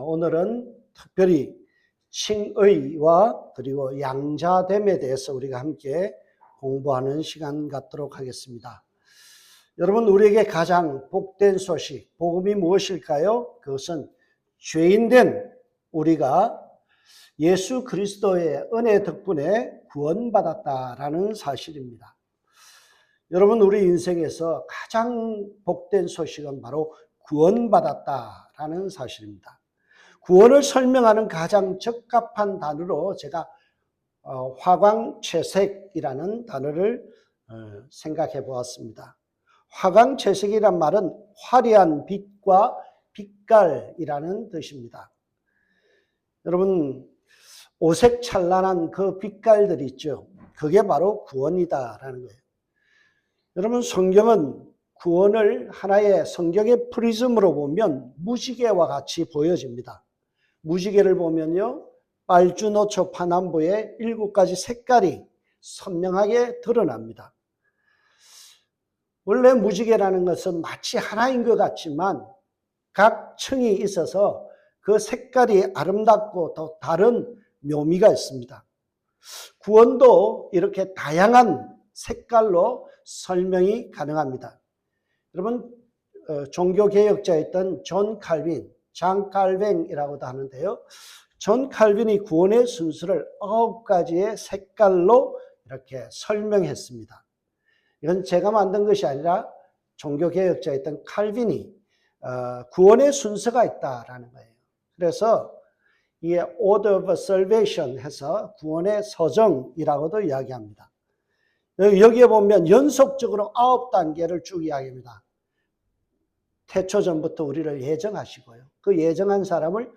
오늘은 특별히 칭의와 그리고 양자됨에 대해서 우리가 함께 공부하는 시간 갖도록 하겠습니다. 여러분, 우리에게 가장 복된 소식, 복음이 무엇일까요? 그것은 죄인된 우리가 예수 그리스도의 은혜 덕분에 구원받았다라는 사실입니다. 여러분, 우리 인생에서 가장 복된 소식은 바로 구원받았다라는 사실입니다. 구원을 설명하는 가장 적합한 단어로 제가 화광채색이라는 단어를 생각해 보았습니다. 화광채색이란 말은 화려한 빛과 빛깔이라는 뜻입니다. 여러분, 오색찬란한 그 빛깔들 있죠. 그게 바로 구원이다라는 거예요. 여러분, 성경은 구원을 하나의 성경의 프리즘으로 보면 무지개와 같이 보여집니다. 무지개를 보면요, 빨주노초 파남보의 7가지 색깔이 선명하게 드러납니다. 원래 무지개라는 것은 마치 하나인 것 같지만 각 층이 있어서 그 색깔이 아름답고 또 다른 묘미가 있습니다. 구원도 이렇게 다양한 색깔로 설명이 가능합니다. 여러분, 종교개혁자였던 존 칼빈, 장 칼뱅이라고도 하는데요. 존 칼빈이 구원의 순서를 9가지의 색깔로 이렇게 설명했습니다. 이건 제가 만든 것이 아니라 종교개혁자였던 칼빈이 구원의 순서가 있다라는 거예요. 그래서 이게 Order of Salvation 해서 구원의 서정이라고도 이야기합니다. 여기에 보면 연속적으로 9단계를 쭉 이야기합니다. 태초전부터 우리를 예정하시고요. 그 예정한 사람을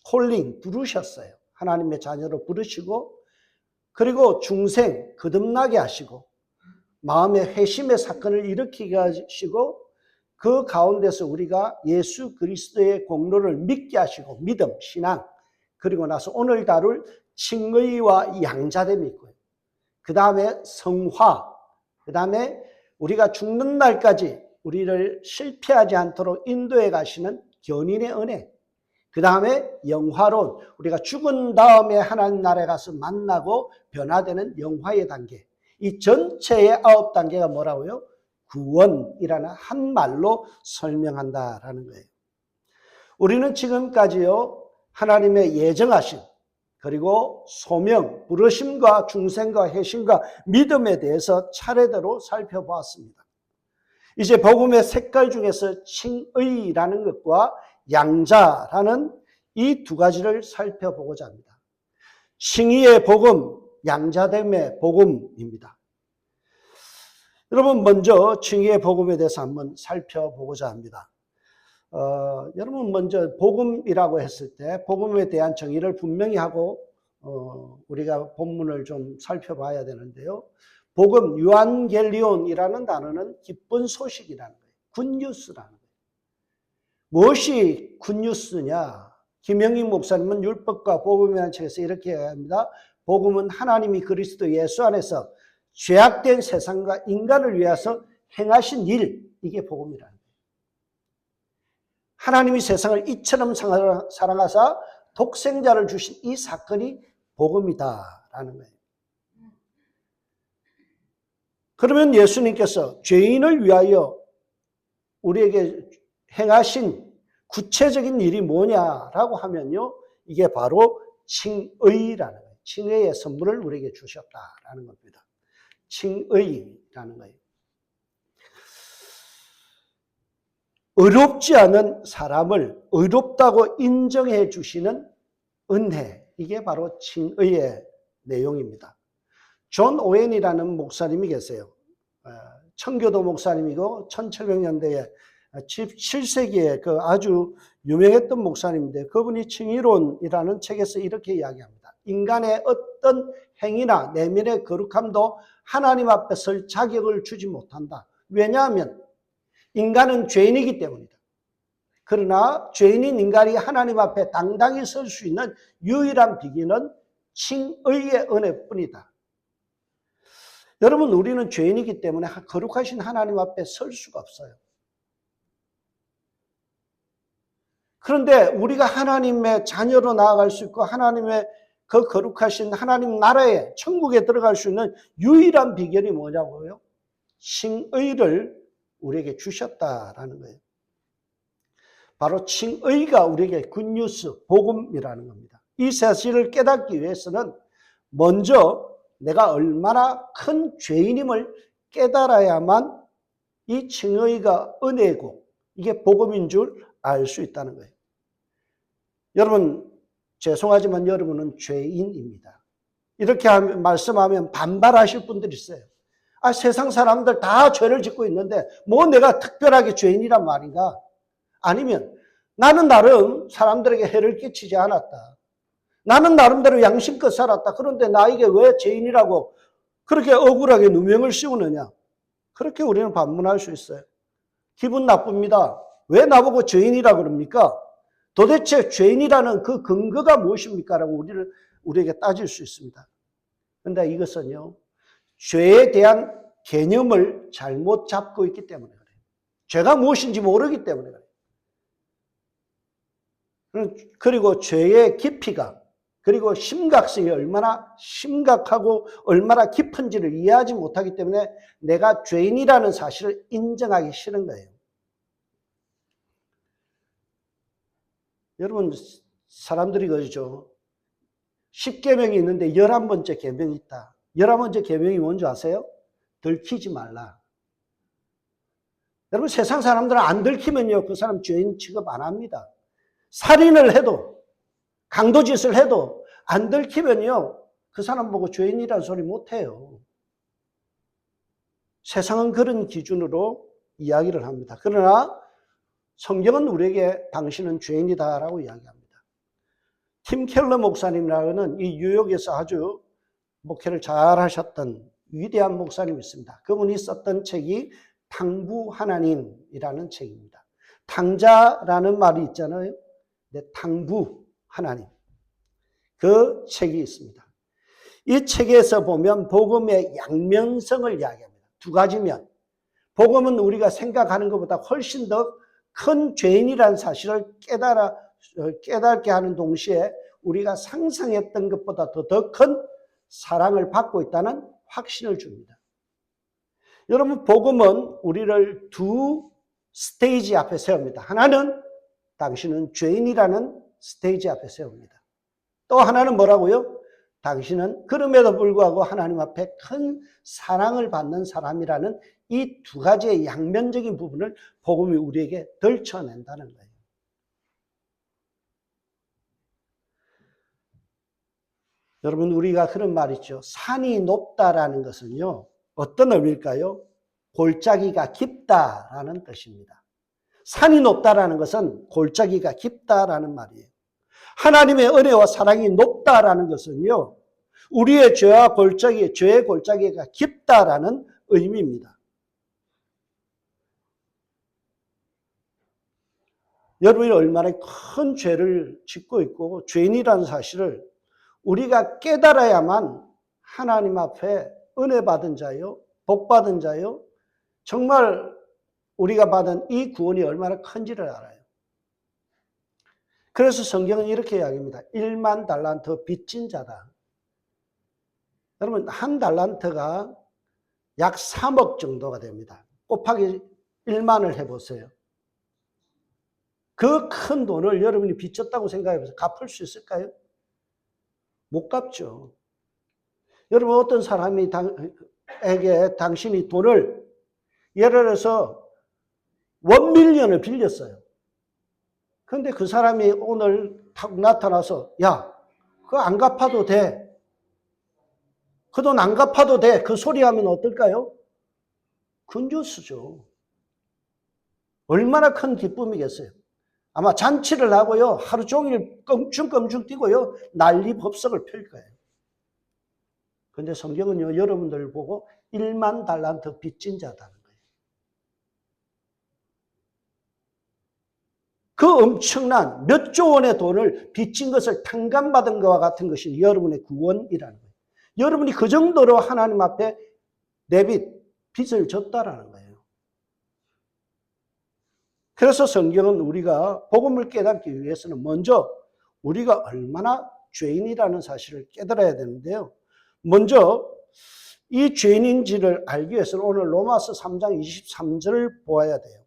콜링, 부르셨어요. 하나님의 자녀로 부르시고, 그리고 중생, 거듭나게 하시고, 마음의 회심의 사건을 일으키게 하시고, 그 가운데서 우리가 예수 그리스도의 공로를 믿게 하시고, 믿음, 신앙, 그리고 나서 오늘 다룰 칭의와 양자됨이 있고요. 그 다음에 성화, 그 다음에 우리가 죽는 날까지 우리를 실패하지 않도록 인도해 가시는 견인의 은혜, 그 다음에 영화론, 우리가 죽은 다음에 하나님 나라에 가서 만나고 변화되는 영화의 단계, 이 전체의 9단계가 뭐라고요? 구원이라는 한 말로 설명한다라는 거예요. 우리는 지금까지요, 하나님의 예정하신, 그리고 소명, 부르심과 중생과 회심과 믿음에 대해서 차례대로 살펴보았습니다. 이제 복음의 색깔 중에서 칭의라는 것과 양자라는 이 2가지를 살펴보고자 합니다. 칭의의 복음, 양자됨의 복음입니다. 여러분, 먼저 칭의의 복음에 대해서 한번 살펴보고자 합니다. 여러분, 먼저 복음이라고 했을 때 복음에 대한 정의를 분명히 하고 우리가 본문을 좀 살펴봐야 되는데요. 복음, 유안겔리온이라는 단어는 기쁜 소식이라는 거예요. 굿뉴스라는 거예요. 무엇이 굿뉴스냐? 김영익 목사님은 율법과 복음이라는 책에서 이렇게 이야기합니다. 복음은 하나님이 그리스도 예수 안에서 죄악된 세상과 인간을 위해서 행하신 일, 이게 복음이라는 거예요. 하나님이 세상을 이처럼 사랑하사 독생자를 주신 이 사건이 복음이다라는 거예요. 그러면 예수님께서 죄인을 위하여 우리에게 행하신 구체적인 일이 뭐냐라고 하면요, 이게 바로 칭의라는 거예요. 칭의의 선물을 우리에게 주셨다라는 겁니다. 칭의라는 거예요. 의롭지 않은 사람을 의롭다고 인정해 주시는 은혜, 이게 바로 칭의의 내용입니다. 존 오웬이라는 목사님이 계세요. 청교도 목사님이고 1700년대에 17세기에 그 아주 유명했던 목사님인데, 그분이 칭의론이라는 책에서 이렇게 이야기합니다. 인간의 어떤 행위나 내면의 거룩함도 하나님 앞에 설 자격을 주지 못한다. 왜냐하면 인간은 죄인이기 때문이다. 그러나 죄인인 인간이 하나님 앞에 당당히 설 수 있는 유일한 비결은 칭의의 은혜뿐이다. 여러분, 우리는 죄인이기 때문에 거룩하신 하나님 앞에 설 수가 없어요. 그런데 우리가 하나님의 자녀로 나아갈 수 있고 하나님의 그 거룩하신 하나님 나라에 천국에 들어갈 수 있는 유일한 비결이 뭐냐고요? 칭의를 우리에게 주셨다라는 거예요. 바로 칭의가 우리에게 굿뉴스, 복음이라는 겁니다. 이 사실을 깨닫기 위해서는 먼저 내가 얼마나 큰 죄인임을 깨달아야만 이 칭의가 은혜고 이게 복음인 줄 알 수 있다는 거예요. 여러분, 죄송하지만 여러분은 죄인입니다. 이렇게 말씀하면 반발하실 분들이 있어요. 아, 세상 사람들 다 죄를 짓고 있는데 뭐 내가 특별하게 죄인이란 말인가? 아니면 나는 나름 사람들에게 해를 끼치지 않았다. 나는 나름대로 양심껏 살았다. 그런데 나에게 왜 죄인이라고 그렇게 억울하게 누명을 씌우느냐? 그렇게 우리는 반문할 수 있어요. 기분 나쁩니다. 왜 나보고 죄인이라 그럽니까? 도대체 죄인이라는 그 근거가 무엇입니까? 라고 우리에게 따질 수 있습니다. 그런데 이것은요, 죄에 대한 개념을 잘못 잡고 있기 때문에 그래요. 죄가 무엇인지 모르기 때문에 그래요. 그리고 죄의 깊이가, 그리고 심각성이 얼마나 심각하고 얼마나 깊은지를 이해하지 못하기 때문에 내가 죄인이라는 사실을 인정하기 싫은 거예요. 여러분, 사람들이 그러죠. 10계명이 있는데 11번째 계명이 있다. 11번째 계명이 뭔지 아세요? 들키지 말라. 여러분, 세상 사람들은 안 들키면요, 그 사람 죄인 취급 안 합니다. 살인을 해도, 강도짓을 해도 안 들키면요, 그 사람 보고 죄인이라는 소리 못 해요. 세상은 그런 기준으로 이야기를 합니다. 그러나 성경은 우리에게 당신은 죄인이다라고 이야기합니다. 팀 켈러 목사님이라는 이 뉴욕에서 아주 목회를 잘 하셨던 위대한 목사님이 있습니다. 그분이 썼던 책이 탕부 하나님이라는 책입니다. 탕자라는 말이 있잖아요. 네, 탕부 하나님. 그 책이 있습니다. 이 책에서 보면 복음의 양면성을 이야기합니다. 두 가지면. 복음은 우리가 생각하는 것보다 훨씬 더 큰 죄인이라는 사실을 깨닫게 하는 동시에 우리가 상상했던 것보다 더 큰 사랑을 받고 있다는 확신을 줍니다. 여러분, 복음은 우리를 두 스테이지 앞에 세웁니다. 하나는 당신은 죄인이라는 스테이지 앞에 세웁니다. 또 하나는 뭐라고요? 당신은 그럼에도 불구하고 하나님 앞에 큰 사랑을 받는 사람이라는 이 두 가지의 양면적인 부분을 복음이 우리에게 들춰낸다는 거예요. 여러분, 우리가 그런 말 있죠. 산이 높다라는 것은요, 어떤 의미일까요? 골짜기가 깊다라는 뜻입니다. 산이 높다라는 것은 골짜기가 깊다라는 말이에요. 하나님의 은혜와 사랑이 높다라는 것은요, 우리의 죄와 죄의 골짜기가 깊다라는 의미입니다. 여러분이 얼마나 큰 죄를 짓고 있고 죄인이라는 사실을 우리가 깨달아야만 하나님 앞에 은혜 받은 자요, 복 받은 자요, 정말 우리가 받은 이 구원이 얼마나 큰지를 알아요. 그래서 성경은 이렇게 이야기합니다. 1만 달란트 빚진 자다. 여러분, 한 달란트가 약 3억 정도가 됩니다. 곱하기 1만을 해보세요. 그 큰 돈을 여러분이 빚졌다고 생각해보세요. 갚을 수 있을까요? 못 갚죠. 여러분, 어떤 사람에게 당신이 돈을 예를 들어서 1밀리언을 빌렸어요. 그런데 그 사람이 오늘 탁 나타나서 야, 그거 안 갚아도 돼. 그 돈 안 갚아도 돼. 그 소리 하면 어떨까요? 근조수죠. 얼마나 큰 기쁨이겠어요. 아마 잔치를 하고요. 하루 종일 껑충껑충 뛰고요. 난리 법석을 펼 거예요. 그런데 성경은요. 여러분들 보고 1만 달란트 빚진 자다는 거예요. 그 엄청난 몇 조 원의 돈을 빚진 것을 탕감받은 것과 같은 것이 여러분의 구원이라는 거예요. 여러분이 그 정도로 하나님 앞에 빚을 졌다라는 거예요. 그래서 성경은 우리가 복음을 깨닫기 위해서는 먼저 우리가 얼마나 죄인이라는 사실을 깨달아야 되는데요. 먼저 이 죄인인지를 알기 위해서는 오늘 로마서 3장 23절을 보아야 돼요.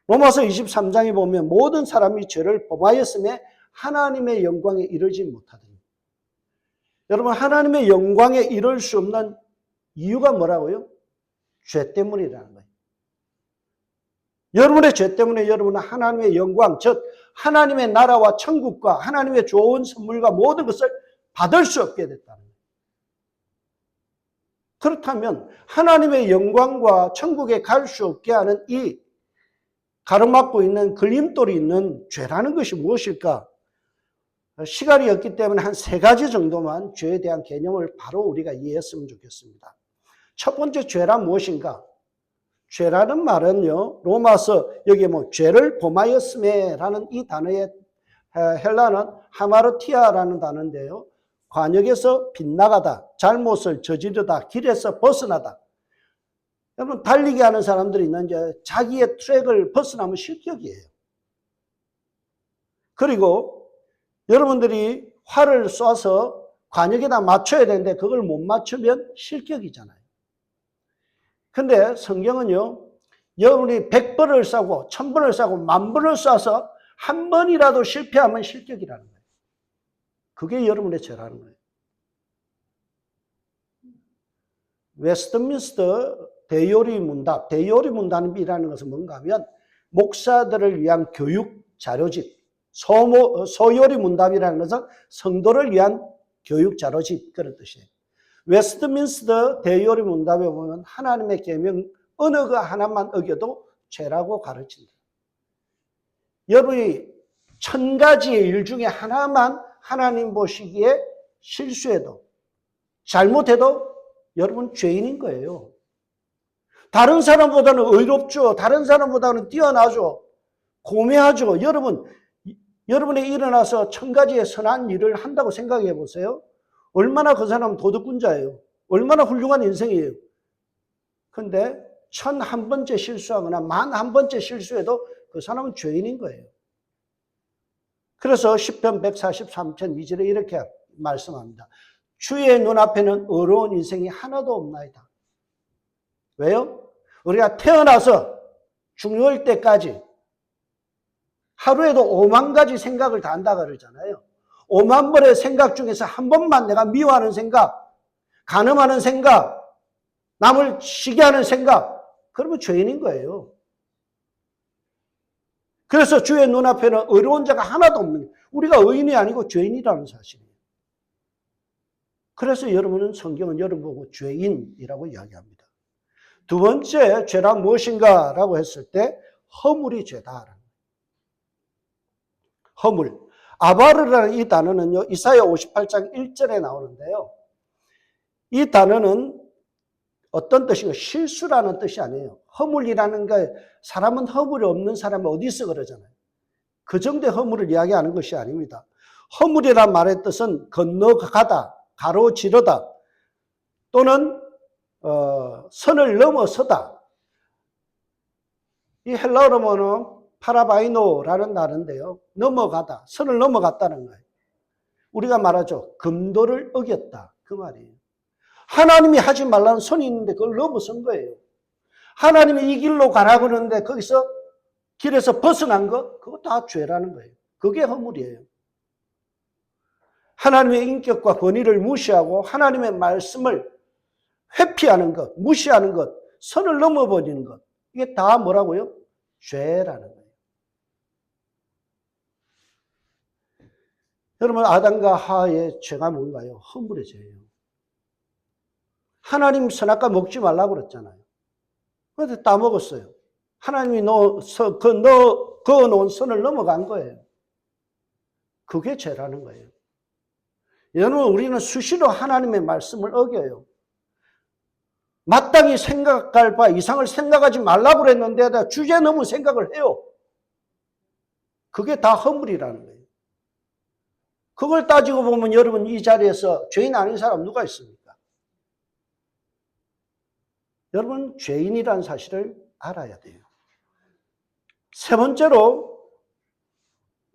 로마서 23장에 보면 모든 사람이 죄를 범하였음에 하나님의 영광에 이르지 못하더니. 여러분, 하나님의 영광에 이를 수 없는 이유가 뭐라고요? 죄 때문이라는 거예요. 여러분의 죄 때문에 여러분은 하나님의 영광, 즉 하나님의 나라와 천국과 하나님의 좋은 선물과 모든 것을 받을 수 없게 됐다는 거예요. 그렇다면 하나님의 영광과 천국에 갈 수 없게 하는 이 가로막고 있는 걸림돌이 있는 죄라는 것이 무엇일까? 시간이 없기 때문에 한 3가지 정도만 죄에 대한 개념을 바로 우리가 이해했으면 좋겠습니다. 첫 번째 죄란 무엇인가? 죄라는 말은요, 로마서 여기 죄를 범하였음에라는 이 단어의 헬라는 하마르티아라는 단어인데요. 관역에서 빗나가다, 잘못을 저지르다, 길에서 벗어나다. 여러분, 달리기 하는 사람들이 있는데 자기의 트랙을 벗어나면 실격이에요. 그리고 여러분들이 활을 쏴서 관역에다 맞춰야 되는데 그걸 못 맞추면 실격이잖아요. 근데 성경은요, 여러분이 100번을 쏴고 1000번을 쏴고 10,000번을 쏴서 한 번이라도 실패하면 실격이라는 거예요. 그게 여러분의 죄라는 거예요. 웨스트민스터 대요리 문답, 대요리 문답이라는 것은 뭔가 하면 목사들을 위한 교육 자료집, 소요리 문답이라는 것은 성도를 위한 교육 자료집, 그런 뜻이에요. 웨스트민스터 대요리 문답에 보면 하나님의 계명 어느 그 하나만 어겨도 죄라고 가르친다. 여러분이 1000가지의 일 중에 하나만 하나님 보시기에 실수해도 잘못해도 여러분 죄인인 거예요. 다른 사람보다는 의롭죠. 다른 사람보다는 뛰어나죠. 고매하죠. 여러분이 일어나서 1000가지의 선한 일을 한다고 생각해 보세요. 얼마나 그 사람은 도덕군자예요. 얼마나 훌륭한 인생이에요. 근데 1001번째 실수하거나 1001번째 실수해도 그 사람은 죄인인 거예요. 그래서 시편 143편 2절에 이렇게 말씀합니다. 주의 눈앞에는 어려운 인생이 하나도 없나이다. 왜요? 우리가 태어나서 죽을 때까지 하루에도 5만 가지 생각을 다 한다 그러잖아요. 5만 번의 생각 중에서 한 번만 내가 미워하는 생각, 간음하는 생각, 남을 시기 하는 생각, 그러면 죄인인 거예요. 그래서 주의 눈앞에는 어려운 자가 하나도 없는 거예요. 우리가 의인이 아니고 죄인이라는 사실이에요. 그래서 여러분은 성경은 여러분 보고 죄인이라고 이야기합니다. 두 번째 죄란 무엇인가 라고 했을 때 허물이 죄다. 허물. 아바르라는 이 단어는요, 이사야 58장 1절에 나오는데요. 이 단어는 어떤 뜻인가? 실수라는 뜻이 아니에요. 허물이라는 게 사람은 허물이 없는 사람이 어디 있어 그러잖아요. 그 정도의 허물을 이야기하는 것이 아닙니다. 허물이란 말의 뜻은 건너가다, 가로지르다 또는 선을 넘어서다. 이 헬라어로는 파라바이노라는 단어인데요. 넘어가다, 선을 넘어갔다는 거예요. 우리가 말하죠. 금도를 어겼다. 그 말이에요. 하나님이 하지 말라는 선이 있는데 그걸 넘어선 거예요. 하나님이 이 길로 가라고 하는데 거기서 길에서 벗어난 것, 그거 다 죄라는 거예요. 그게 허물이에요. 하나님의 인격과 권위를 무시하고 하나님의 말씀을 회피하는 것, 무시하는 것, 선을 넘어버리는 것, 이게 다 뭐라고요? 죄라는 거예요. 여러분, 아담과 하와의 죄가 뭔가요? 허물의 죄예요. 하나님 선악과 먹지 말라고 그랬잖아요. 그런데 따먹었어요. 하나님이 그어놓은 선을 넘어간 거예요. 그게 죄라는 거예요. 여러분, 우리는 수시로 하나님의 말씀을 어겨요. 마땅히 생각할 바 이상을 생각하지 말라고 그랬는데 주제 넘은 생각을 해요. 그게 다 허물이라는 거예요. 그걸 따지고 보면 여러분 이 자리에서 죄인 아닌 사람 누가 있습니까? 여러분 죄인이라는 사실을 알아야 돼요. 세 번째로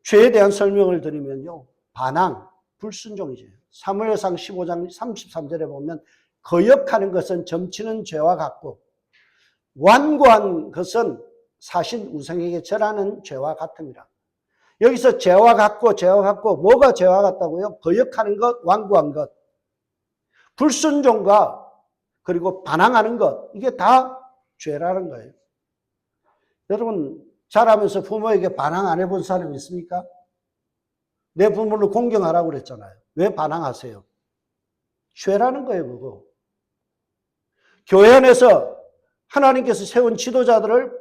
죄에 대한 설명을 드리면요. 반항, 불순종이죠. 사무엘상 15장 33절에 보면 거역하는 것은 점치는 죄와 같고 완고한 것은 사신 우상에게 절하는 죄와 같음이라. 여기서 죄와 같고 뭐가 죄와 같다고요? 거역하는 것, 완고한 것, 불순종과 그리고 반항하는 것, 이게 다 죄라는 거예요. 여러분 자라면서 부모에게 반항 안 해본 사람 있습니까? 내 부모를 공경하라고 그랬잖아요. 왜 반항하세요? 죄라는 거예요, 그거. 교회 안에서 하나님께서 세운 지도자들을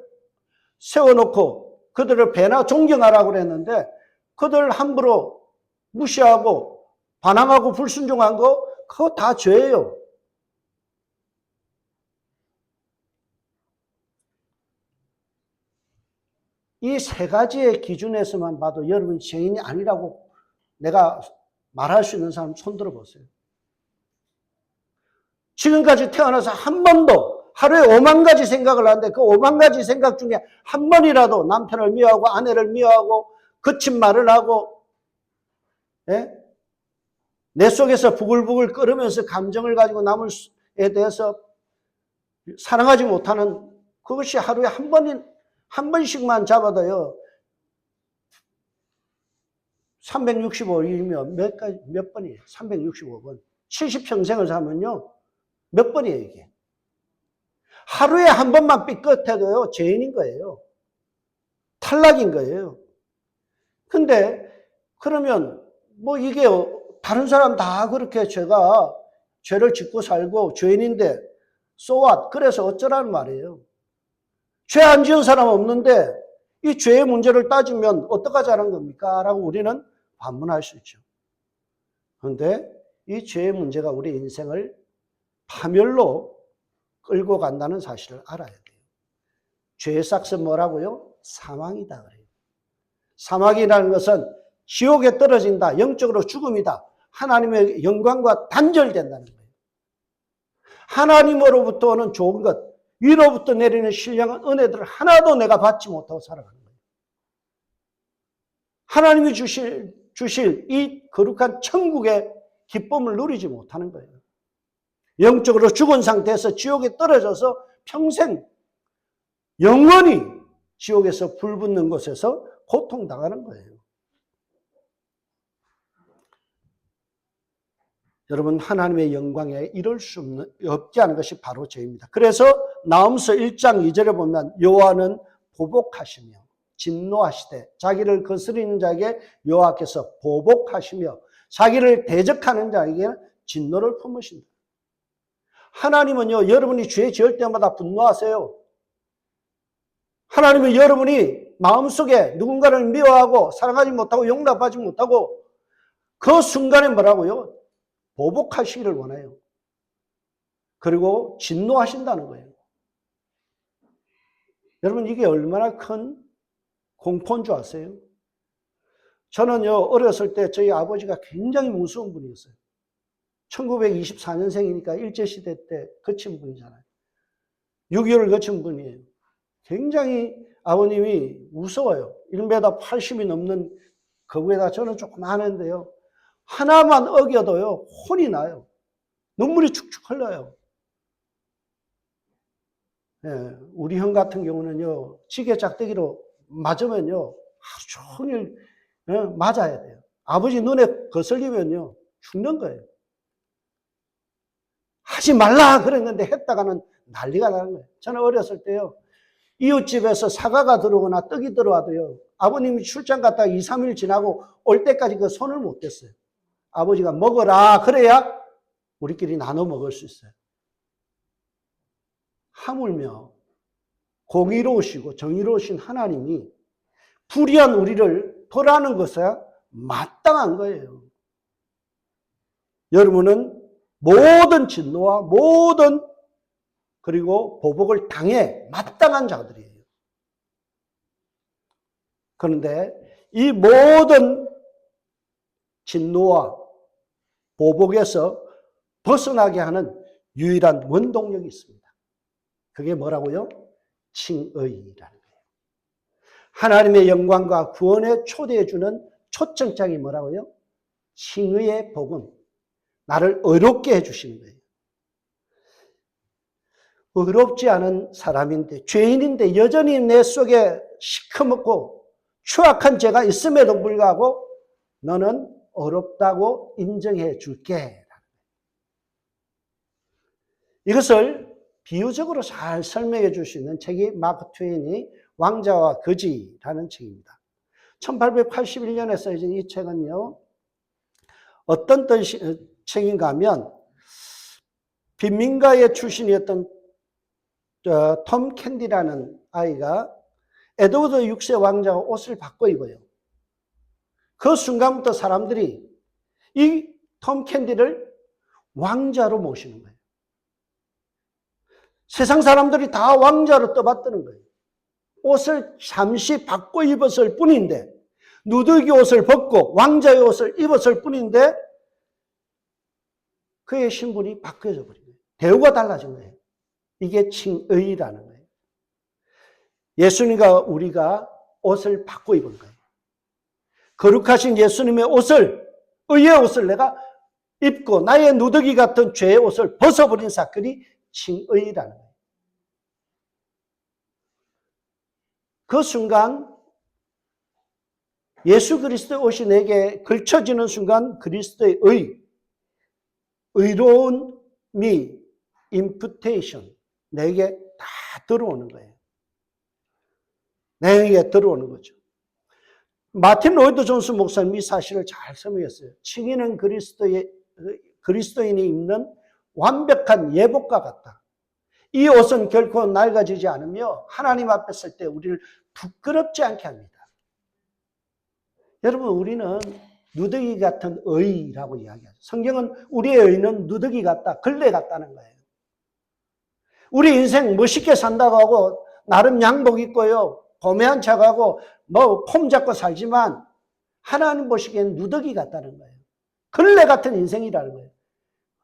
세워놓고 그들을 배나 존경하라고 그랬는데 그들 함부로 무시하고 반항하고 불순종한 거 그거 다 죄예요. 이 세 가지의 기준에서만 봐도 여러분 죄인이 아니라고 내가 말할 수 있는 사람 손 들어보세요. 지금까지 태어나서 한 번도 하루에 5만 가지 생각을 하는데 그 5만 가지 생각 중에 한 번이라도 남편을 미워하고 아내를 미워하고 거친 말을 하고 예? 내 속에서 부글부글 끓으면서 감정을 가지고 남에 대해서 사랑하지 못하는 그것이 하루에 한 번씩만 잡아도요. 365일이면 몇 번이에요? 365번. 70평생을 사면요. 몇 번이에요, 이게? 하루에 한 번만 삐끗해도요, 죄인인 거예요. 탈락인 거예요. 근데, 그러면, 뭐 이게, 다른 사람 다 그렇게 죄를 짓고 살고 죄인인데, so what? 그래서 어쩌라는 말이에요. 죄 안 지은 사람 없는데, 이 죄의 문제를 따지면 어떡하자는 겁니까? 라고 우리는 반문할 수 있죠. 그런데 이 죄의 문제가 우리 인생을 파멸로 끌고 간다는 사실을 알아야 돼요. 죄의 싹은 뭐라고요? 사망이다 그래요. 사망이라는 것은 지옥에 떨어진다, 영적으로 죽음이다. 하나님의 영광과 단절된다는 거예요. 하나님으로부터 오는 좋은 것, 위로부터 내리는 신령한 은혜들을 하나도 내가 받지 못하고 살아가는 거예요. 하나님이 주실 이 거룩한 천국의 기쁨을 누리지 못하는 거예요. 영적으로 죽은 상태에서 지옥에 떨어져서 평생 영원히 지옥에서 불붙는 곳에서 고통당하는 거예요. 여러분 하나님의 영광에 이룰 수 없지 않은 것이 바로 죄입니다. 그래서 나홈서 1장 2절에 보면 여호와는 보복하시며 진노하시되 자기를 거스리는 자에게 여호와께서 보복하시며 자기를 대적하는 자에게 진노를 품으신다. 하나님은요, 여러분이 죄 지을 때마다 분노하세요. 하나님은 여러분이 마음속에 누군가를 미워하고 사랑하지 못하고 용납하지 못하고 그 순간에 뭐라고요? 보복하시기를 원해요. 그리고 진노하신다는 거예요. 여러분 이게 얼마나 큰 공포인 줄 아세요? 저는요 어렸을 때 저희 아버지가 굉장히 무서운 분이었어요. 1924년생이니까 일제시대 때 거친 분이잖아요. 6.25를 거친 분이에요. 굉장히 아버님이 무서워요. 1m 80이 넘는 거기에다 저는 조금 하는데요. 하나만 어겨도요 혼이 나요. 눈물이 축축 흘러요. 예, 우리 형 같은 경우는요 지게 짝대기로 맞으면요 하루 종일 맞아야 돼요. 아버지 눈에 거슬리면요 죽는 거예요. 하지 말라 그랬는데 했다가는 난리가 나는 거예요. 저는 어렸을 때요 이웃집에서 사과가 들어오거나 떡이 들어와도요 아버님이 출장 갔다가 2, 3일 지나고 올 때까지 그 손을 못 댔어요. 아버지가 먹어라 그래야 우리끼리 나눠 먹을 수 있어요. 하물며 공의로우시고 정의로우신 하나님이 불의한 우리를 벌하는 것은 마땅한 거예요. 여러분은 모든 진노와 모든 그리고 보복을 당해 마땅한 자들이에요. 그런데 이 모든 진노와 보복에서 벗어나게 하는 유일한 원동력이 있습니다. 그게 뭐라고요? 칭의라는 거예요. 하나님의 영광과 구원에 초대해 주는 초청장이 뭐라고요? 칭의의 복음. 나를 의롭게 해주시는 거예요. 의롭지 않은 사람인데, 죄인인데 여전히 내 속에 시커멓고 추악한 죄가 있음에도 불구하고 너는 의롭다고 인정해 줄게. 이것을 비유적으로 잘 설명해 줄 수 있는 책이 마크 트웨인이 왕자와 거지라는 책입니다. 1881년에 써진 이 책은요, 어떤 책인가 하면 빈민가의 출신이었던 톰 캔디라는 아이가 에드워드 6세 왕자가 옷을 바꿔 입어요. 그 순간부터 사람들이 이 톰 캔디를 왕자로 모시는 거예요. 세상 사람들이 다 왕자로 떠받드는 거예요. 옷을 잠시 바꿔 입었을 뿐인데, 누더기 옷을 벗고 왕자의 옷을 입었을 뿐인데 그의 신분이 바뀌어져 버린 거예요. 대우가 달라진 거예요. 이게 칭의라는 거예요. 예수님과 우리가 옷을 바꿔 입은 거예요. 거룩하신 예수님의 옷을, 의의 옷을 내가 입고 나의 누더기 같은 죄의 옷을 벗어버린 사건이 칭의라는 거예요. 그 순간 예수 그리스도의 옷이 내게 걸쳐지는 순간 그리스도의 의로움이 임푸테이션, 내게 다 들어오는 거예요. 내게 들어오는 거죠. 마틴 로이드 존스 목사님이 이 사실을 잘 설명했어요. 칭의는 그리스도인이 입는 완벽한 예복과 같다. 이 옷은 결코 낡아지지 않으며 하나님 앞에 설 때 우리를 부끄럽지 않게 합니다. 여러분, 우리는 누더기 같은 의라고 이야기하죠. 성경은 우리의 의는 누더기 같다, 걸레 같다는 거예요. 우리 인생 멋있게 산다고 하고 나름 양복 입고요, 고매한 차 가고 폼 잡고 살지만 하나님 보시기엔 누더기 같다는 거예요. 걸레 같은 인생이라는 거예요.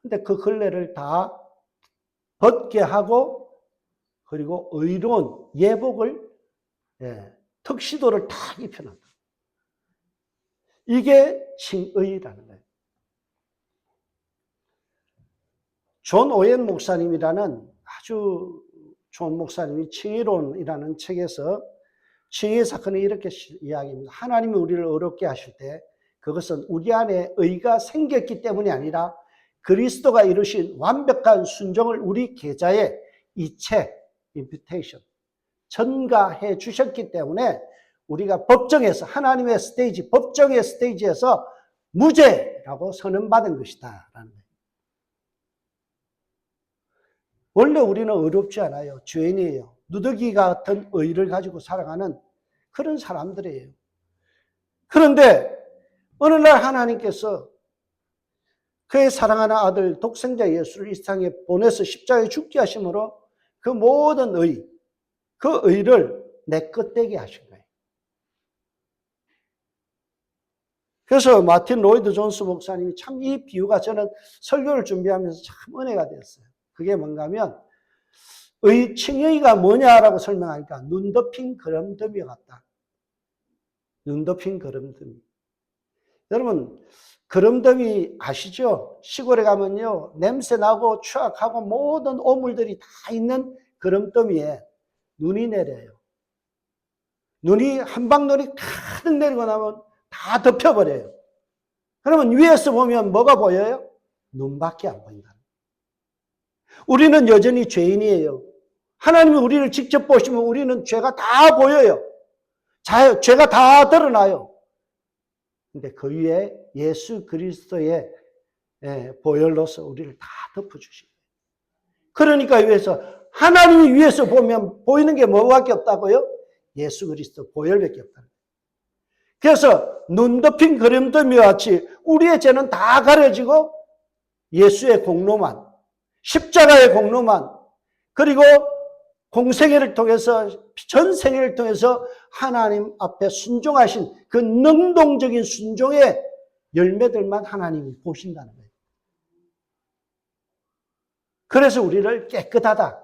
근데 그 걸레를 다 벗게 하고 그리고 의로운 예복을, 턱시도를 다 입혀놨다. 이게 칭의라는 거예요. 존 오웬 목사님이라는 아주 좋은 목사님이 칭의론이라는 책에서 칭의 사건을 이렇게 이야기합니다. 하나님이 우리를 어렵게 하실 때 그것은 우리 안에 의가 생겼기 때문이 아니라 그리스도가 이루신 완벽한 순종을 우리 계좌에 이체, 임퓨테이션, 전가해 주셨기 때문에 우리가 법정에서, 하나님의 스테이지, 법정의 스테이지에서 무죄라고 선언받은 것이다 라는 거예요. 원래 우리는 의롭지 않아요. 죄인이에요. 누더기 같은 의를 가지고 살아가는 그런 사람들이에요. 그런데 어느 날 하나님께서 그의 사랑하는 아들 독생자 예수를 이 세상에 보내서 십자가에 죽게 하심으로 그 모든 의, 그 의를 내 것 되게 하신 거예요. 그래서 마틴 로이드 존스 목사님이 참 이 비유가 저는 설교를 준비하면서 참 은혜가 되었어요. 그게 뭔가 하면 칭의가 뭐냐라고 설명하니까 눈 덮인 거름더미 같다. 눈 덮인 거름더미. 여러분, 거름더미 아시죠? 시골에 가면요, 냄새 나고 추악하고 모든 오물들이 다 있는 거름더미에 눈이 내려요. 눈이 한방눈이 가득 내리고 나면 다 덮여버려요. 그러면 위에서 보면 뭐가 보여요? 눈밖에 안 보인다. 우리는 여전히 죄인이에요. 하나님이 우리를 직접 보시면 우리는 죄가 다 보여요. 죄가 다 드러나요. 근데 그 위에 예수 그리스도의 보혈로서 우리를 다 덮어주시고. 그러니까 위에서, 하나님이 위에서 보면 보이는 게 뭐밖에 없다고요? 예수 그리스도 보혈밖에 없다. 그래서 눈 덮인 거름더미와 같이 우리의 죄는 다 가려지고 예수의 공로만, 십자가의 공로만, 그리고 공생애를 통해서, 전 생애를 통해서 하나님 앞에 순종하신 그 능동적인 순종의 열매들만 하나님이 보신다는 거예요. 그래서 우리를 깨끗하다,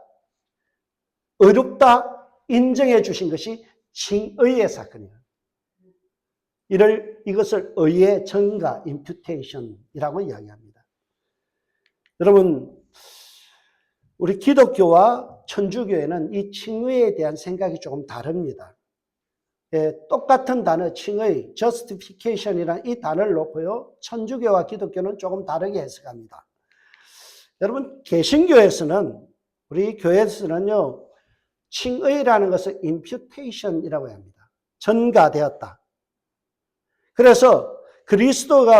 의롭다 인정해 주신 것이 칭의의 사건이에요. 이것을 의의 전가, 임퓨테이션이라고 이야기합니다. 여러분, 우리 기독교와 천주교에는 이 칭의에 대한 생각이 조금 다릅니다. 똑같은 단어, 칭의, justification이라는 이 단어를 놓고요, 천주교와 기독교는 조금 다르게 해석합니다. 여러분, 개신교에서는, 우리 교회에서는요, 칭의라는 것을 imputation이라고 합니다. 전가되었다. 그래서 그리스도의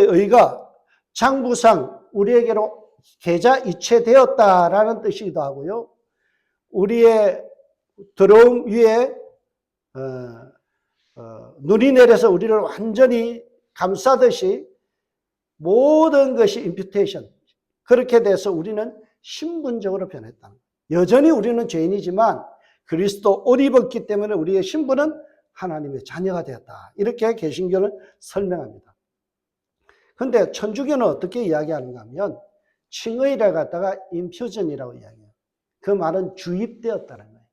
의가 장부상 우리에게로 계좌 이체되었다라는 뜻이기도 하고요. 우리의 들어옴 위에 눈이 내려서 우리를 완전히 감싸듯이 모든 것이 임퓨테이션, 그렇게 돼서 우리는 신분적으로 변했다. 여전히 우리는 죄인이지만 그리스도 옷 입었기 때문에 우리의 신분은 하나님의 자녀가 되었다. 이렇게 개신교는 설명합니다. 그런데 천주교는 어떻게 이야기하는가 하면 칭의를 갖다가 인퓨전이라고 이야기해요. 그 말은 주입되었다는 거예요.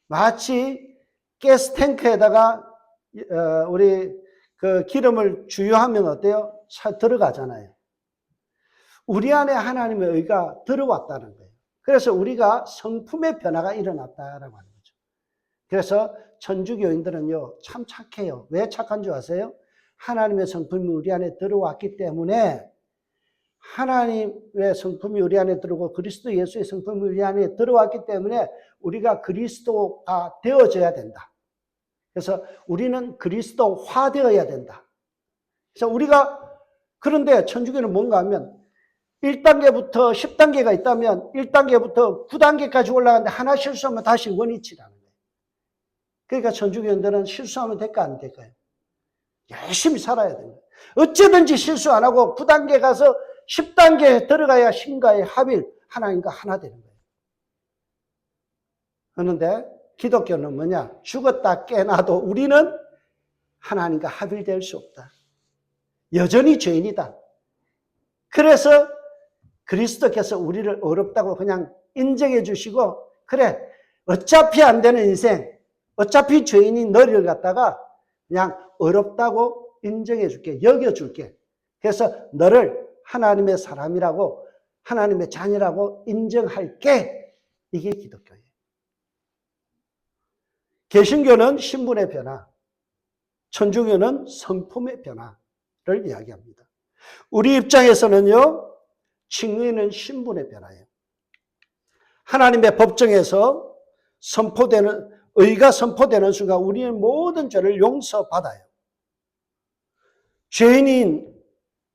마치 가스탱크에다가 우리 그 기름을 주유하면 어때요? 차 들어가잖아요. 우리 안에 하나님의 의가 들어왔다는 거예요. 그래서 우리가 성품의 변화가 일어났다라고 하는 거죠. 그래서 천주교인들은요, 참 착해요. 왜 착한 줄 아세요? 하나님의 성품이 우리 안에 들어왔기 때문에, 하나님의 성품이 우리 안에 들어오고 그리스도 예수의 성품이 우리 안에 들어왔기 때문에 우리가 그리스도가 되어져야 된다. 그래서 우리는 그리스도화 되어야 된다. 그래서 그런데 천주교는 뭔가 하면 1단계부터 10단계가 있다면 1단계부터 9단계까지 올라가는데 하나 실수하면 다시 원위치라는 거예요. 그러니까 천주교인들은 실수하면 될까 안 될까요? 열심히 살아야 됩니다. 어찌든지 실수 안 하고 9단계 가서 10단계에 들어가야 신과의 합일, 하나님과 하나 되는 거예요. 그런데 기독교는 뭐냐? 죽었다 깨나도 우리는 하나님과 합일될 수 없다. 여전히 죄인이다. 그래서 그리스도께서 우리를 어렵다고 그냥 인정해 주시고, 그래, 어차피 안 되는 인생, 어차피 죄인인 너를 갖다가 그냥 어렵다고 인정해 줄게, 여겨 줄게. 그래서 너를 하나님의 사람이라고, 하나님의 자녀라고 인정할게. 이게 기독교예요. 개신교는 신분의 변화, 천주교는 성품의 변화를 이야기합니다. 우리 입장에서는요, 칭의는 신분의 변화예요. 하나님의 법정에서 의가 선포되는 순간 우리의 모든 죄를 용서받아요. 죄인인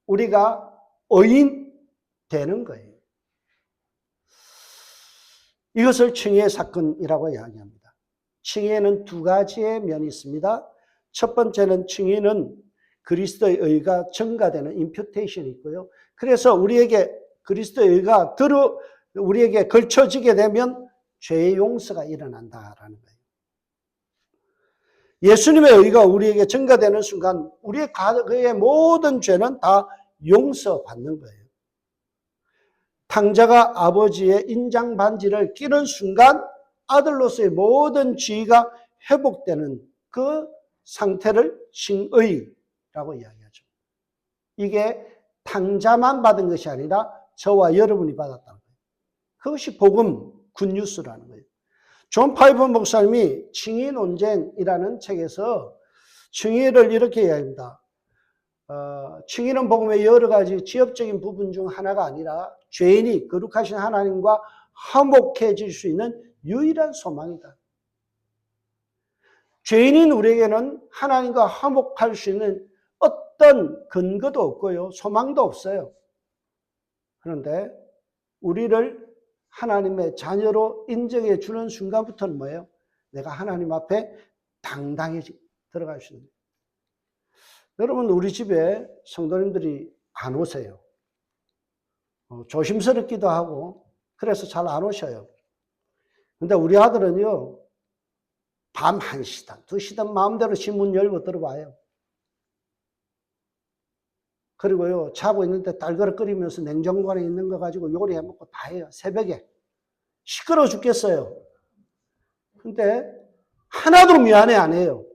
우리가 의인 되는 거예요. 이것을 칭의의 사건이라고 이야기합니다. 칭의에는 두 가지의 면이 있습니다. 첫 번째는 칭의는 그리스도의 의가 증가되는 임퓨테이션이 있고요. 그래서 우리에게 그리스도의 의가 우리에게 걸쳐지게 되면 죄의 용서가 일어난다라는 거예요. 예수님의 의가 우리에게 증가되는 순간 우리의 과거의 모든 죄는 다 용서받는 거예요. 탕자가 아버지의 인장 반지를 끼는 순간 아들로서의 모든 지위가 회복되는 그 상태를 칭의라고 이야기하죠. 이게 탕자만 받은 것이 아니라 저와 여러분이 받았다는 거예요. 그것이 복음 굿뉴스라는 거예요. 존 파이번 목사님이 칭의 논쟁이라는 책에서 칭의를 이렇게 이야기합니다. 칭의는 복음의 여러 가지 지엽적인 부분 중 하나가 아니라 죄인이 거룩하신 하나님과 화목해질 수 있는 유일한 소망이다. 죄인인 우리에게는 하나님과 화목할 수 있는 어떤 근거도 없고요, 소망도 없어요. 그런데 우리를 하나님의 자녀로 인정해 주는 순간부터는 뭐예요? 내가 하나님 앞에 당당히 들어갈 수 있는. 여러분, 우리 집에 성도님들이 안 오세요. 조심스럽기도 하고 그래서 잘 안 오셔요. 근데 우리 아들은요, 밤 1시든 2시든 마음대로 신문 열고 들어와요. 그리고요, 자고 있는데 달그락거리면서 냉장고 안에 있는 거 가지고 요리해 먹고 다 해요. 새벽에. 시끄러워 죽겠어요. 근데 하나도 미안해 안 해요.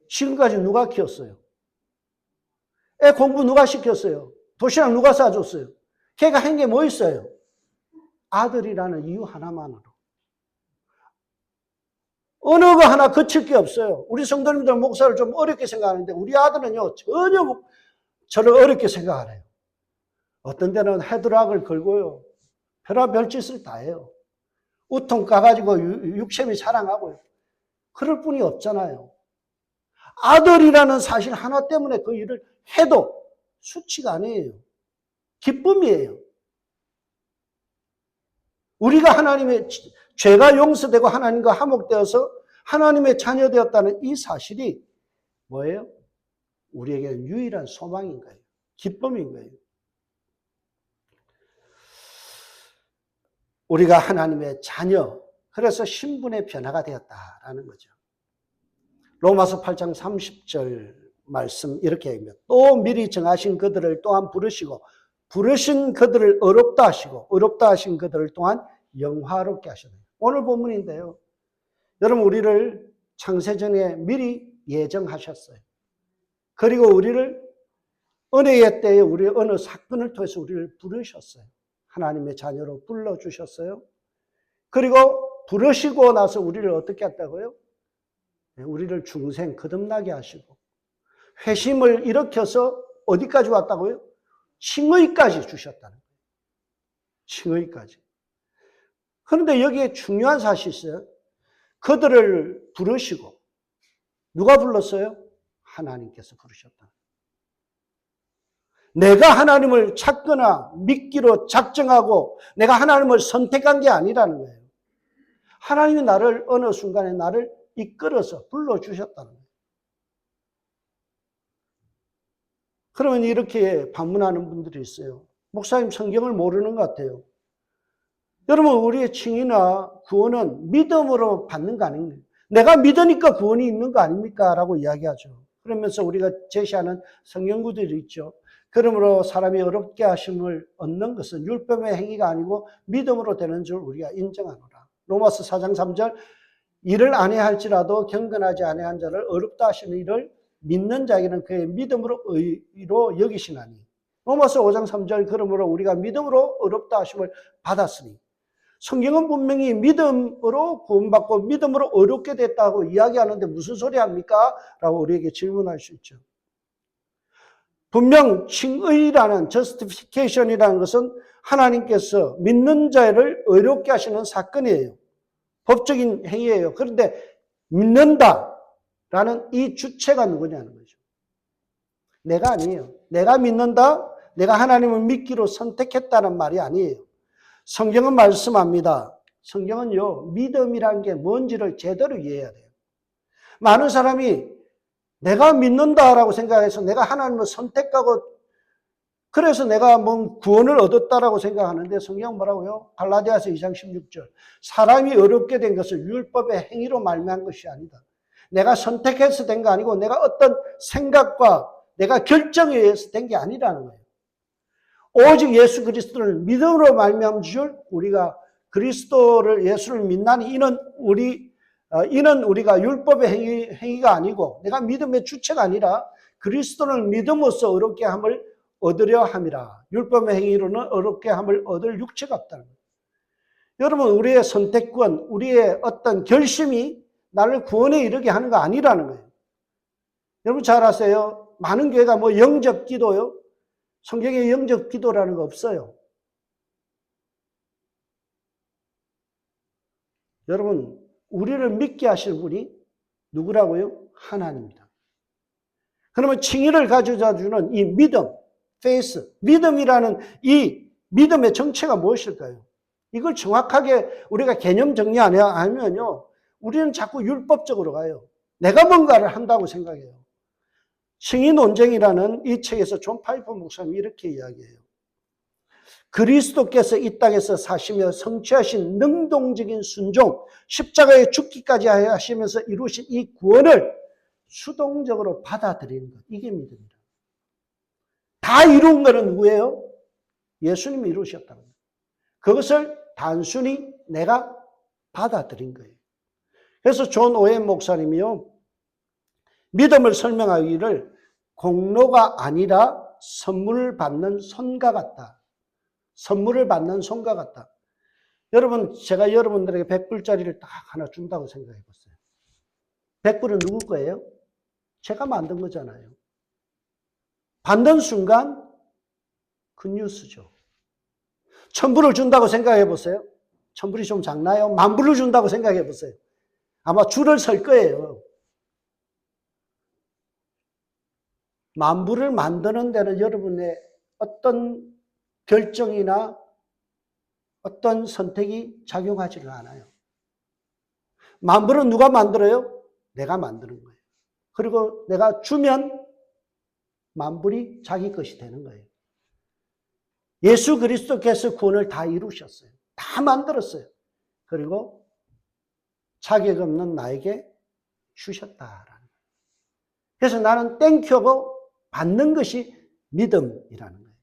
지금까지 누가 키웠어요? 애 공부 누가 시켰어요? 도시락 누가 싸줬어요? 걔가 한 게 뭐 있어요? 아들이라는 이유 하나만으로. 어느 거 하나 거칠 게 없어요. 우리 성도님들 목사를 좀 어렵게 생각하는데 우리 아들은요 전혀 저를 어렵게 생각 안 해요. 어떤 데는 헤드락을 걸고요. 별의별 짓을 다 해요. 우통 까가지고 육체미 자랑하고요. 그럴 뿐이 없잖아요. 아들이라는 사실 하나 때문에 그 일을 해도 수치가 아니에요. 기쁨이에요. 우리가 하나님의 죄가 용서되고 하나님과 화목되어서 하나님의 자녀되었다는 이 사실이 뭐예요? 우리에게는 유일한 소망인 거예요. 기쁨인 거예요. 우리가 하나님의 자녀, 그래서 신분의 변화가 되었다라는 거죠. 로마서 8장 30절 말씀 이렇게 합니다. 또 미리 정하신 그들을 또한 부르시고 부르신 그들을 의롭다 하시고 의롭다 하신 그들을 또한 영화롭게 하셨네요. 오늘 본문인데요. 여러분 우리를 창세전에 미리 예정하셨어요. 그리고 우리를 은혜의 때에 우리 어느 사건을 통해서 우리를 부르셨어요. 하나님의 자녀로 불러주셨어요. 그리고 부르시고 나서 우리를 어떻게 했다고요? 우리를 중생 거듭나게 하시고 회심을 일으켜서 어디까지 왔다고요? 칭의까지 주셨다는 거예요. 칭의까지. 그런데 여기에 중요한 사실이 있어요. 그들을 부르시고 누가 불렀어요? 하나님께서 부르셨다. 내가 하나님을 찾거나 믿기로 작정하고 내가 하나님을 선택한 게 아니라는 거예요. 하나님이 나를 어느 순간에 나를 이끌어서 불러주셨다는 거예요. 그러면 이렇게 반문하는 분들이 있어요. 목사님 성경을 모르는 것 같아요. 여러분 우리의 칭의나 구원은 믿음으로 받는 거 아닙니까? 내가 믿으니까 구원이 있는 거 아닙니까? 라고 이야기하죠. 그러면서 우리가 제시하는 성경구들이 있죠. 그러므로 사람이 어렵게 하심을 얻는 것은 율법의 행위가 아니고 믿음으로 되는 줄 우리가 인정하노라. 로마서 4장 3절 일을 아니할지라도 경건하지 아니한 자를 어렵다 하시는 일을 믿는 자에게는 그의 믿음으로 의로 여기시나니. 로마서 5장 3절 그러므로 우리가 믿음으로 어렵다 하심을 받았으니. 성경은 분명히 믿음으로 구원받고 믿음으로 어렵게 됐다고 이야기하는데 무슨 소리 합니까? 라고 우리에게 질문할 수 있죠. 분명 칭의라는 justification이라는 것은 하나님께서 믿는 자를 의롭게 하시는 사건이에요. 법적인 행위예요. 그런데 믿는다라는 이 주체가 누구냐는 거죠. 내가 아니에요. 내가 믿는다, 내가 하나님을 믿기로 선택했다는 말이 아니에요. 성경은 말씀합니다. 성경은요, 믿음이라는 게 뭔지를 제대로 이해해야 돼요. 많은 사람이 내가 믿는다라고 생각해서 내가 하나님을 선택하고 그래서 내가 뭐 구원을 얻었다라고 생각하는데 성경 뭐라고요? 갈라디아서 2장 16절 사람이 어렵게 된 것을 율법의 행위로 말미암은 것이 아니다. 내가 선택해서 된 거 아니고 내가 어떤 생각과 내가 결정에 의해서 된 게 아니라는 거예요. 오직 예수 그리스도를 믿음으로 말미암은 줄 우리가 그리스도를 예수를 믿나니 이는 우리가 율법의 행위가 아니고 내가 믿음의 주체가 아니라 그리스도를 믿음으로써 어렵게 함을 얻으려 함이라. 율법의 행위로는 어렵게 함을 얻을 육체가 없다는 거예요. 여러분 우리의 선택권, 우리의 어떤 결심이 나를 구원에 이르게 하는 거 아니라는 거예요. 여러분 잘 아세요? 많은 교회가 뭐 영접 기도요? 성경에 영접 기도라는 거 없어요. 여러분 우리를 믿게 하실 분이 누구라고요? 하나님입니다. 그러면 칭의를 가져다 주는 이 믿음, faith, 믿음이라는 이 믿음의 정체가 무엇일까요? 이걸 정확하게 우리가 개념 정리 안 하면요, 우리는 자꾸 율법적으로 가요. 내가 뭔가를 한다고 생각해요. 칭의 논쟁이라는 이 책에서 존 파이퍼 목사님이 이렇게 이야기해요. 그리스도께서 이 땅에서 사시며 성취하신 능동적인 순종, 십자가에 죽기까지 하시면서 이루신 이 구원을 수동적으로 받아들이는 것. 이게 믿음이다. 다 이룬 것은 누구예요? 예수님이 이루셨다는 거예요. 그것을 단순히 내가 받아들인 거예요. 그래서 존 오웬 목사님이요, 믿음을 설명하기를 공로가 아니라 선물을 받는 손과 같다. 선물을 받는 손과 같다. 여러분, 제가 여러분들에게 100불짜리를 딱 하나 준다고 생각해 보세요. 100불은 누구 거예요? 제가 만든 거잖아요. 받는 순간 그 뉴스죠. 1000불을 준다고 생각해 보세요. 1000불이 좀 작나요? 10,000불을 준다고 생각해 보세요. 아마 줄을 설 거예요. 10,000불을 만드는 데는 여러분의 어떤 결정이나 어떤 선택이 작용하지를 않아요. 10,000불은 누가 만들어요? 내가 만드는 거예요. 그리고 내가 주면 10,000불이 자기 것이 되는 거예요. 예수 그리스도께서 구원을 다 이루셨어요. 다 만들었어요. 그리고 자격 없는 나에게 주셨다라는 거예요. 그래서 나는 땡큐하고 받는 것이 믿음이라는 거예요.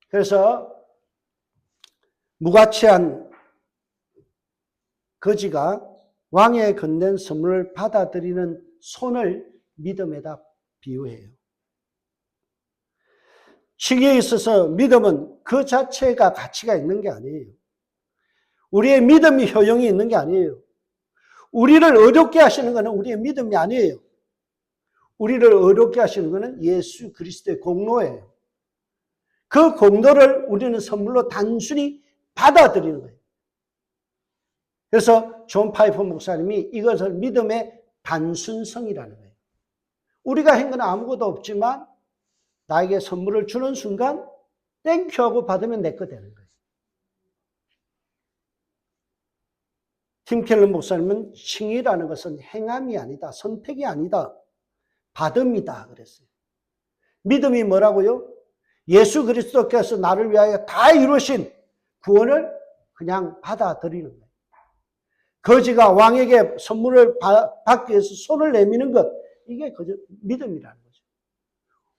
그래서 무가치한 거지가 왕의 건넨 선물을 받아들이는 손을 믿음에다 비유해요. 시기에 있어서 믿음은 그 자체가 가치가 있는 게 아니에요. 우리의 믿음이 효용이 있는 게 아니에요. 우리를 어렵게 하시는 것은 우리의 믿음이 아니에요. 우리를 어렵게 하시는 것은 예수 그리스도의 공로예요. 그 공로를 우리는 선물로 단순히 받아들이는 거예요. 그래서 존 파이퍼 목사님이 이것을 믿음의 단순성이라는 거예요. 우리가 한 건 아무것도 없지만 나에게 선물을 주는 순간 땡큐하고 받으면 내 거 되는 거예요. 팀 켈러 목사님은 칭의라는 것은 행함이 아니다. 선택이 아니다. 받음이다 그랬어요. 믿음이 뭐라고요? 예수 그리스도께서 나를 위하여 다 이루신 구원을 그냥 받아들이는 거예요. 거지가 왕에게 선물을 받기 위해서 손을 내미는 것, 이게 믿음이라는 거죠.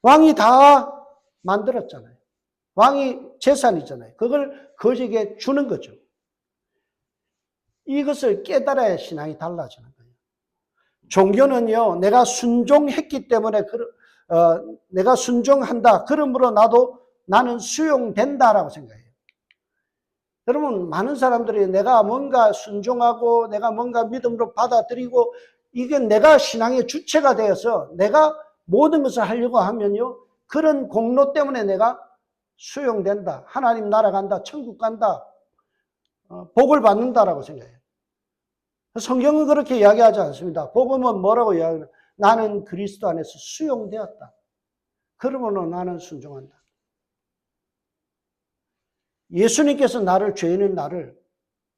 왕이 다 만들었잖아요. 왕이 재산이잖아요. 그걸 거지에게 주는 거죠. 이것을 깨달아야 신앙이 달라지는 거예요. 종교는요, 내가 순종했기 때문에, 내가 순종한다. 그러므로 나는 수용된다라고 생각해요. 여러분, 많은 사람들이 내가 뭔가 순종하고 내가 뭔가 믿음으로 받아들이고 이게 내가 신앙의 주체가 되어서 내가 모든 것을 하려고 하면요, 그런 공로 때문에 내가 수용된다. 하나님 나라 간다. 천국 간다. 복을 받는다라고 생각해요. 성경은 그렇게 이야기하지 않습니다. 복음은 뭐라고 이야기해요? 나는 그리스도 안에서 수용되었다. 그러므로 나는 순종한다. 예수님께서 죄인인 나를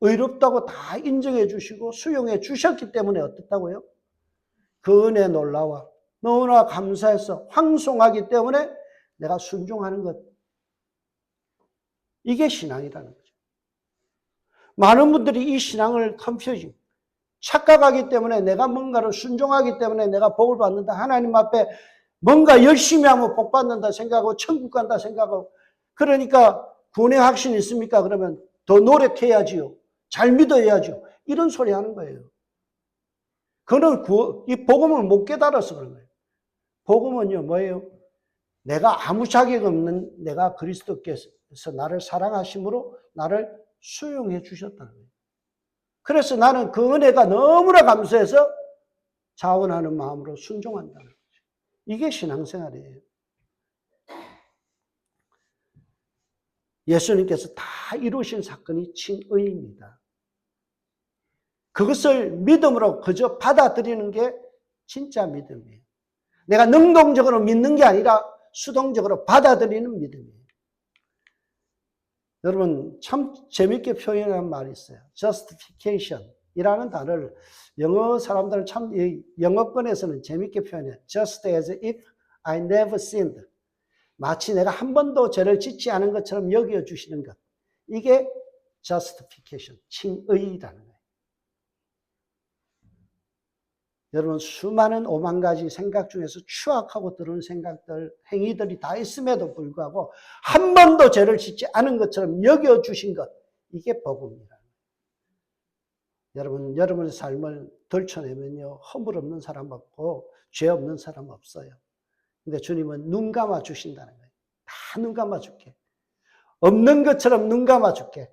의롭다고 다 인정해 주시고 수용해 주셨기 때문에 어떻다고요? 그 은혜 놀라워 너무나 감사해서 황송하기 때문에 내가 순종하는 것. 이게 신앙이라는 거죠. 많은 분들이 이 신앙을 컨퓨징, 착각하기 때문에 내가 뭔가를 순종하기 때문에 내가 복을 받는다. 하나님 앞에 뭔가 열심히 하면 복 받는다 생각하고 천국 간다 생각하고, 그러니까 구원의 확신이 있습니까? 그러면 더 노력해야지요. 잘 믿어야죠. 이런 소리 하는 거예요. 그는 이 복음을 못 깨달아서 그런 거예요. 복음은요, 뭐예요? 내가 아무 자격 없는 내가 그리스도께서 나를 사랑하심으로 나를 수용해 주셨다는 거예요. 그래서 나는 그 은혜가 너무나 감사해서 자원하는 마음으로 순종한다는 거죠. 이게 신앙생활이에요. 예수님께서 다 이루신 사건이 칭의입니다. 그것을 믿음으로 그저 받아들이는 게 진짜 믿음이에요. 내가 능동적으로 믿는 게 아니라 수동적으로 받아들이는 믿음이에요. 여러분, 참 재밌게 표현한 말이 있어요. justification 이라는 단어를 영어 사람들은 참 영어권에서는 재밌게 표현해요. just as if I never sinned. 마치 내가 한 번도 죄를 짓지 않은 것처럼 여겨주시는 것. 이게 justification, 칭의라는 거예요. 여러분, 수많은 5만 가지 생각 중에서 추악하고 들은 생각들, 행위들이 다 있음에도 불구하고 한 번도 죄를 짓지 않은 것처럼 여겨주신 것. 이게 복음이라는 거예요. 여러분, 여러분의 삶을 덜쳐내면요, 허물 없는 사람 없고 죄 없는 사람 없어요. 근데 주님은 눈 감아 주신다는 거예요. 다 눈 감아 줄게. 없는 것처럼 눈 감아 줄게.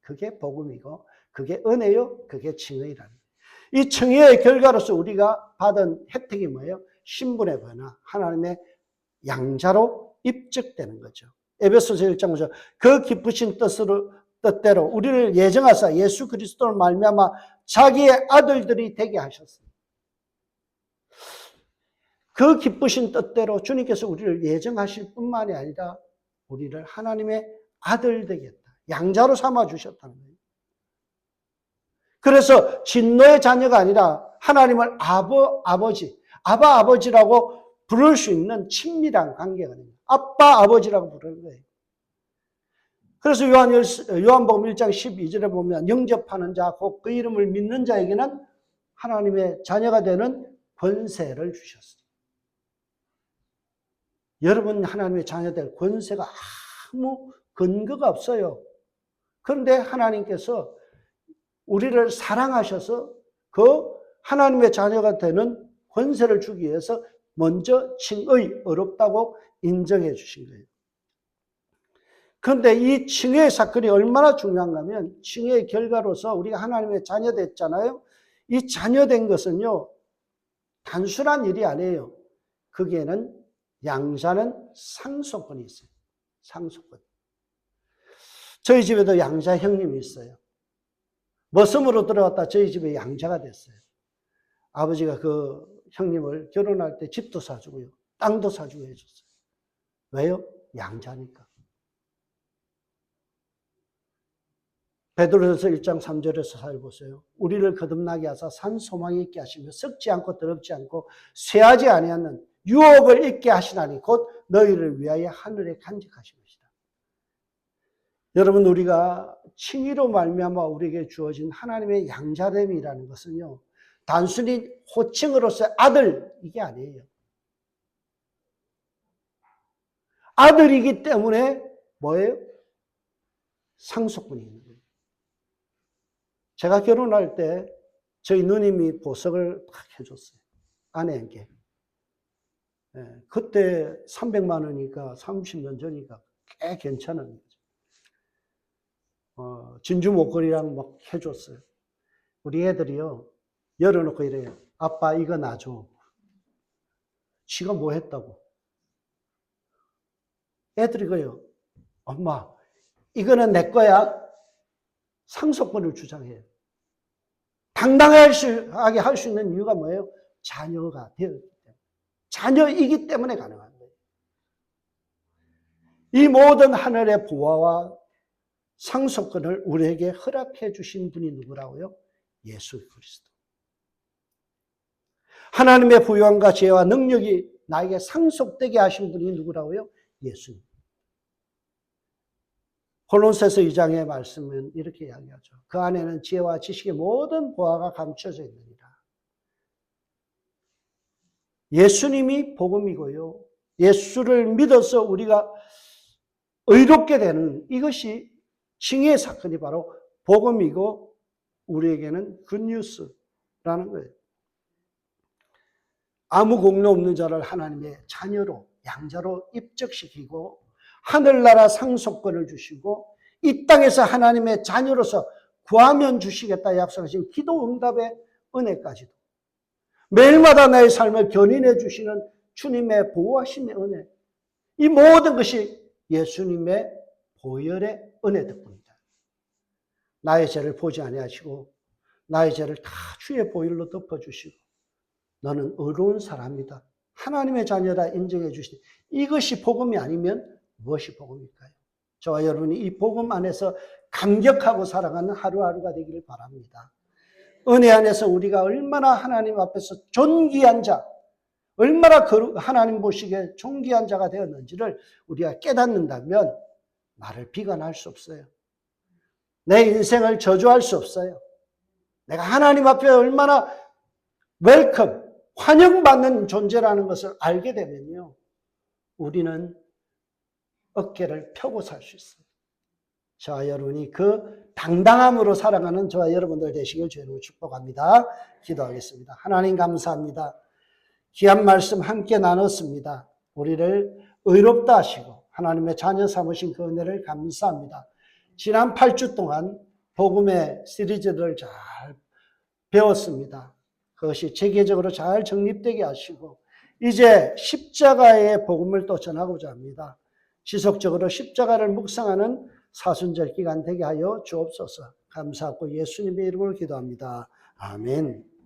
그게 복음이고 그게 은혜요, 그게 칭의라는 거예요. 이 칭의의 결과로서 우리가 받은 혜택이 뭐예요? 신분의 변화, 하나님의 양자로 입적되는 거죠. 에베소서 1장 5절, 그 기쁘신 뜻대로 우리를 예정하사 예수 그리스도를 말미암아 자기의 아들들이 되게 하셨습니다. 그 기쁘신 뜻대로 주님께서 우리를 예정하실 뿐만이 아니라 우리를 하나님의 아들 되겠다, 양자로 삼아 주셨다는 거예요. 그래서 진노의 자녀가 아니라 하나님을 아버지라고 부를 수 있는 친밀한 관계가 됩니다. 아빠, 아버지라고 부르는 거예요. 그래서 요한복음 1장 12절에 보면 영접하는 자, 곧 그 이름을 믿는 자에게는 하나님의 자녀가 되는 권세를 주셨어요. 여러분 하나님의 자녀 될 권세가 아무 근거가 없어요. 그런데 하나님께서 우리를 사랑하셔서 그 하나님의 자녀가 되는 권세를 주기 위해서 먼저 칭의, 어렵다고 인정해 주신 거예요. 그런데 이 칭의의 사건이 얼마나 중요한가 하면 칭의의 결과로서 우리가 하나님의 자녀 됐잖아요. 이 자녀 된 것은요, 단순한 일이 아니에요. 거기에는 양자는 상속권이 있어요. 상속권. 저희 집에도 양자 형님이 있어요. 머슴으로 들어갔다 저희 집에 양자가 됐어요. 아버지가 그 형님을 결혼할 때 집도 사주고요, 땅도 사주고 해줬어요. 왜요? 양자니까. 베드로전서 1장 3절에서 살펴보세요. 우리를 거듭나게 하사 산 소망이 있게 하시며 썩지 않고 더럽지 않고 쇠하지 아니하는 유업을 있게 하시나니 곧 너희를 위하여 하늘에 간직하신 것이다. 여러분, 우리가 칭의로 말미암아 우리에게 주어진 하나님의 양자됨이라는 것은요, 단순히 호칭으로서의 아들, 이게 아니에요. 아들이기 때문에 뭐예요? 상속권이 있는 거예요. 제가 결혼할 때 저희 누님이 보석을 딱 해줬어요. 아내에게. 그때 300만 원이니까 30년 전이니까 꽤 괜찮은 거죠. 진주 목걸이랑 막 해줬어요. 우리 애들이요, 열어놓고 이래요. 아빠 이거 놔줘. 지가 뭐 했다고. 애들이 그래요. 엄마 이거는 내 거야. 상속권을 주장해요. 당당하게 할 수 있는 이유가 뭐예요? 자녀가 되었기 때문에. 자녀이기 때문에 가능한 거예요. 이 모든 하늘의 보화와 상속권을 우리에게 허락해 주신 분이 누구라고요? 예수 그리스도. 하나님의 부유함과 지혜와 능력이 나에게 상속되게 하신 분이 누구라고요? 예수님. 골로새서 2장의 말씀은 이렇게 이야기하죠. 그 안에는 지혜와 지식의 모든 보화가 감춰져 있느니라. 예수님이 복음이고요, 예수를 믿어서 우리가 의롭게 되는 이것이 칭의의 사건이 바로 복음이고 우리에게는 굿뉴스라는 거예요. 아무 공로 없는 자를 하나님의 자녀로, 양자로 입적시키고 하늘나라 상속권을 주시고 이 땅에서 하나님의 자녀로서 구하면 주시겠다 약속하신 기도 응답의 은혜까지도, 매일마다 나의 삶을 견인해 주시는 주님의 보호하심의 은혜, 이 모든 것이 예수님의 보혈의 은혜 덕분이다. 나의 죄를 보지 아니하시고 나의 죄를 다 주의 보혈로 덮어주시고 너는 의로운 사람이다, 하나님의 자녀다 인정해 주시니 이것이 복음이 아니면 무엇이 복음일까요? 저와 여러분이 이 복음 안에서 감격하고 살아가는 하루하루가 되기를 바랍니다. 은혜 안에서 우리가 얼마나 하나님 앞에서 존귀한 자, 얼마나 하나님 보시기에 존귀한 자가 되었는지를 우리가 깨닫는다면 나를 비관할 수 없어요. 내 인생을 저주할 수 없어요. 내가 하나님 앞에 얼마나 웰컴, 환영받는 존재라는 것을 알게 되면요, 우리는 어깨를 펴고 살 수 있어요. 저와 여러분이 그 당당함으로 살아가는 저와 여러분들 되시길 주님으로 축복합니다. 기도하겠습니다. 하나님 감사합니다. 귀한 말씀 함께 나눴습니다. 우리를 의롭다 하시고 하나님의 자녀 삼으신 그 은혜를 감사합니다. 지난 8주 동안 복음의 시리즈를 잘 배웠습니다. 그것이 체계적으로 잘 정립되게 하시고 이제 십자가의 복음을 또 전하고자 합니다. 지속적으로 십자가를 묵상하는 사순절 기간 되게 하여 주옵소서. 감사하고 예수님의 이름으로 기도합니다. 아멘.